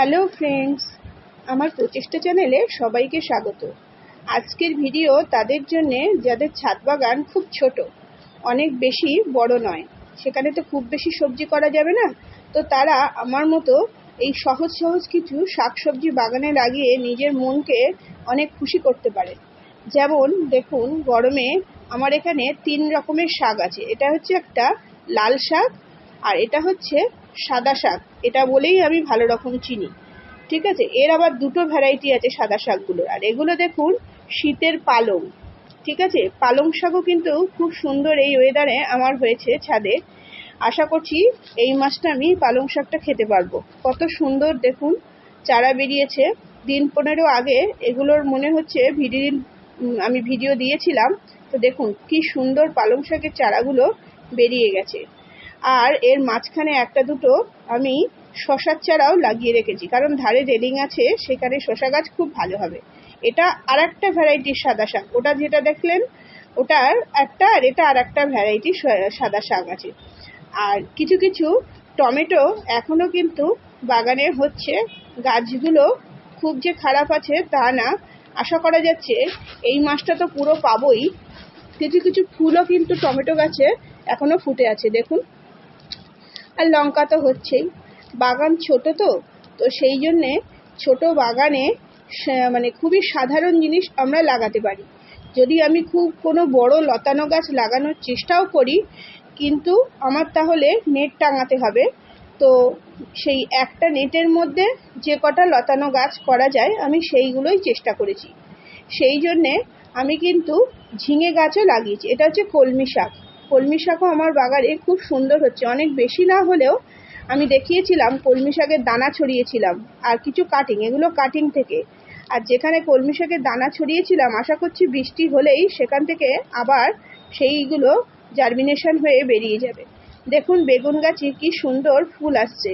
Hello friends, আমার প্রচেষ্টা চ্যানেলে সবাইকে স্বাগত। আজকের ভিডিও তাদের জন্যে যাদের ছাদ বাগান খুব ছোট, অনেক বেশি বড় নয়, সেখানে তো খুব বেশি সবজি করা যাবে না, তো তারা আমার মতো এই সহজ সহজ কিছু শাকসবজি বাগানে লাগিয়ে নিজের মনকে অনেক খুশি করতে পারে। যেমন দেখুন, গরমে আমার এখানে 3 রকমের শাক আছে। এটা হচ্ছে একটা লাল শাক, আর এটা হচ্ছে সাদা শাক, এটা বলেই আমি ভালো রকম চিনি। ঠিক আছে, এর আবার দুটো ভ্যারাইটি আছে সাদা শাকগুলোর। আর এগুলো দেখুন শীতের পালং। ঠিক আছে, পালং শাকও কিন্তু খুব সুন্দর এই ওয়েদারে আমার হয়েছে ছাদে। আশা করছি এই মাসটা আমি পালং শাকটা খেতে পারবো। কত সুন্দর দেখুন চারা বেরিয়েছে। দিন 15 আগে এগুলোর মনে হচ্ছে আমি ভিডিও দিয়েছিলাম। তো দেখুন কি সুন্দর পালং শাকের চারাগুলো বেরিয়ে গেছে। আর এর মাঝখানে একটা দুটো আমি শশার চারাও লাগিয়ে রেখেছি, কারণ ধারে রেলিং আছে, সেখানে শশা গাছ খুব ভালো হবে। এটা আর একটা ভ্যারাইটির সাদা শাক, ওটা যেটা দেখলেন ওটার একটা, আর এটা আর একটা ভ্যারাইটি সাদা শাক আছে। আর কিছু কিছু টমেটো এখনো কিন্তু বাগানে হচ্ছে। গাছগুলো খুব যে খারাপ আছে তা না, আশা করা যাচ্ছে এই মাসটা তো পুরো পাবোই। কিছু কিছু ফুলও কিন্তু টমেটো গাছে এখনো ফুটে আছে দেখুন। আর লঙ্কা তো হচ্ছেই। বাগান ছোট তো সেই জন্যে ছোট বাগানে মানে খুবই সাধারণ জিনিস আমরা লাগাতে পারি। যদি আমি খুব কোনো বড় লতানো গাছ লাগানোর চেষ্টাও করি, কিন্তু আমার তাহলে নেট টাঙাতে হবে। তো সেই একটা নেটের মধ্যে যে কটা লতানো গাছ করা যায় আমি সেইগুলোই চেষ্টা করেছি। সেই জন্যে আমি কিন্তু ঝিঙে গাছও লাগিয়েছি। এটা হচ্ছে কলমি শাক। কলমি শাকও আমার বাগানে খুব সুন্দর হচ্ছে। অনেক বেশি না হলেও আমি দেখিয়েছিলাম কলমি শাকের দানা ছড়িয়েছিলাম, আর কিছু কাটিং, এগুলো কাটিং থেকে। আর যেখানে কলমি শাকের দানা ছড়িয়েছিলাম, আশা করছি বৃষ্টি হলেই সেখান থেকে আবার সেইগুলো জার্মিনেশন হয়ে বেরিয়ে যাবে। দেখুন বেগুন গাছে কি সুন্দর ফুল আসছে।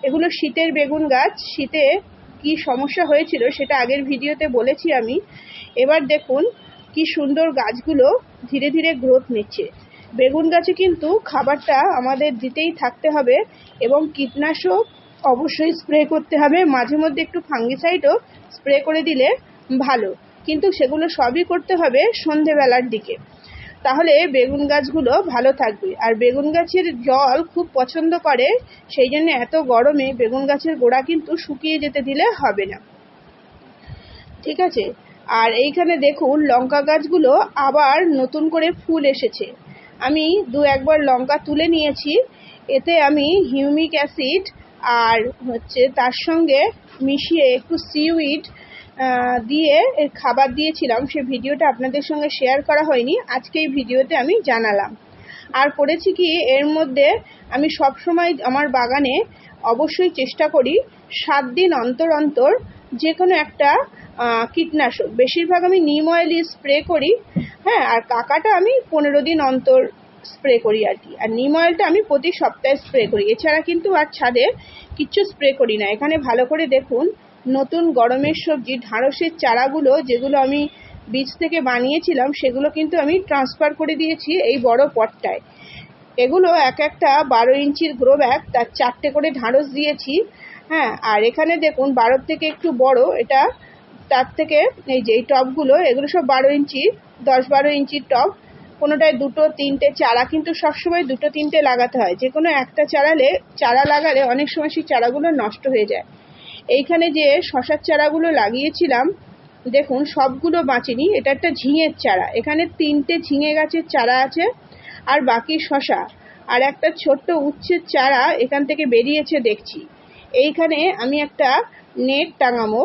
এগুলো শীতের বেগুন গাছ। শীতে কি সমস্যা হয়েছিল সেটা আগের ভিডিওতে বলেছি আমি। এবার দেখুন কি সুন্দর গাছগুলো ধীরে ধীরে গ্রোথ নিচ্ছে। বেগুন গাছে কিন্তু খাবারটা আমাদের দিতেই থাকতে হবে, এবং কীটনাশক অবশ্যই স্প্রে করতে হবে। মাঝে মধ্যে একটু ফাঙ্গিসাইডও স্প্রে করে দিলে ভালো, কিন্তু সেগুলো সবই করতে হবে সন্ধেবেলার দিকে, তাহলে বেগুন গাছগুলো ভালো থাকবে। আর বেগুন গাছের জল খুব পছন্দ করে, সেই জন্য এত গরমে বেগুন গাছের গোড়া কিন্তু শুকিয়ে যেতে দিলে হবে না। ঠিক আছে, আর এইখানে দেখুন লঙ্কা গাছগুলো আবার নতুন করে ফুল এসেছে। আমি 2-1 লঙ্কা তুলে নিয়েছি। এতে আমি হিউমিক অ্যাসিড আর তার সঙ্গে মিশিয়ে একটু সিউইড দিয়ে খাবার দিয়েছিলাম। সে ভিডিওটা আপনাদের সঙ্গে শেয়ার করা হয়নি, আজকে এই ভিডিওতে আমি জানালাম। আর করেছি কি, এর মধ্যে আমি সব সময় আমার বাগানে অবশ্যই চেষ্টা করি 7 দিন অন্তর অন্তর যে কোনো একটা কীটনাশক, বেশিরভাগ আমি নিম অয়েলই স্প্রে করি। হ্যাঁ, আর কাকাটা আমি 15 দিন অন্তর স্প্রে করি আর কি। আর নিম অয়েলটা আমি প্রতি সপ্তাহে স্প্রে করি। এছাড়া কিন্তু আর ছাদে কিচ্ছু স্প্রে করি না। এখানে ভালো করে দেখুন নতুন গরমের সবজি ঢ্যাঁড়সের চারাগুলো, যেগুলো আমি বীজ থেকে বানিয়েছিলাম, সেগুলো কিন্তু আমি ট্রান্সফার করে দিয়েছি এই বড় পটটায়। এগুলো এক একটা 12 ইঞ্চির গ্রো ব্যাগ, তার 4টে করে ঢ্যাঁড়স দিয়েছি। হ্যাঁ, আর এখানে দেখুন 12 থেকে একটু বড়, এটা তার থেকে এই যে এই টবগুলো, এগুলো সব 12 ইঞ্চি, 10-12 ইঞ্চির টব। কোনোটায় 2-3টে চারা, কিন্তু সবসময় 2-3টে লাগাতে হয়। যে কোনো একটা চারা লাগালে অনেক সময় সেই চারাগুলো নষ্ট হয়ে যায়। এইখানে যে শশার চারাগুলো লাগিয়েছিলাম দেখুন সবগুলো বাঁচেনি। এটা একটা ঝিঙের চারা, এখানে 3টে ঝিঙে গাছের চারা আছে, আর বাকি শশা। আর একটা ছোট্ট উচ্ছের চারা এখান থেকে বেরিয়েছে দেখছি। এইখানে আমি একটা নেট টাঙাবো।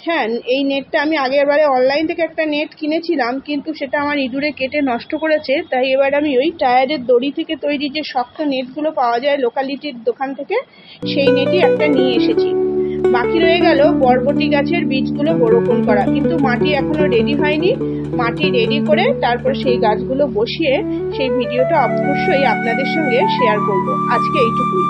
হ্যাঁ, এই নেটটা আমি আগেরবারে অনলাইন থেকে একটা নেট কিনেছিলাম, কিন্তু সেটা আমার ইঁদুরে কেটে নষ্ট করেছে। তাই এবার আমি ওই টায়ারের দড়ি থেকে তৈরি যে শক্ত নেটগুলো পাওয়া যায় লোকালিটির দোকান থেকে, সেই নেটই একটা নিয়ে এসেছি। বাকি রয়ে গেল বরবটি গাছের বীজগুলো রোপণ করা, কিন্তু মাটি এখনো রেডি হয়নি। মাটি রেডি করে তারপর সেই গাছগুলো বসিয়ে সেই ভিডিওটা অবশ্যই আপনাদের সঙ্গে শেয়ার করব। আজকে এইটুকুই।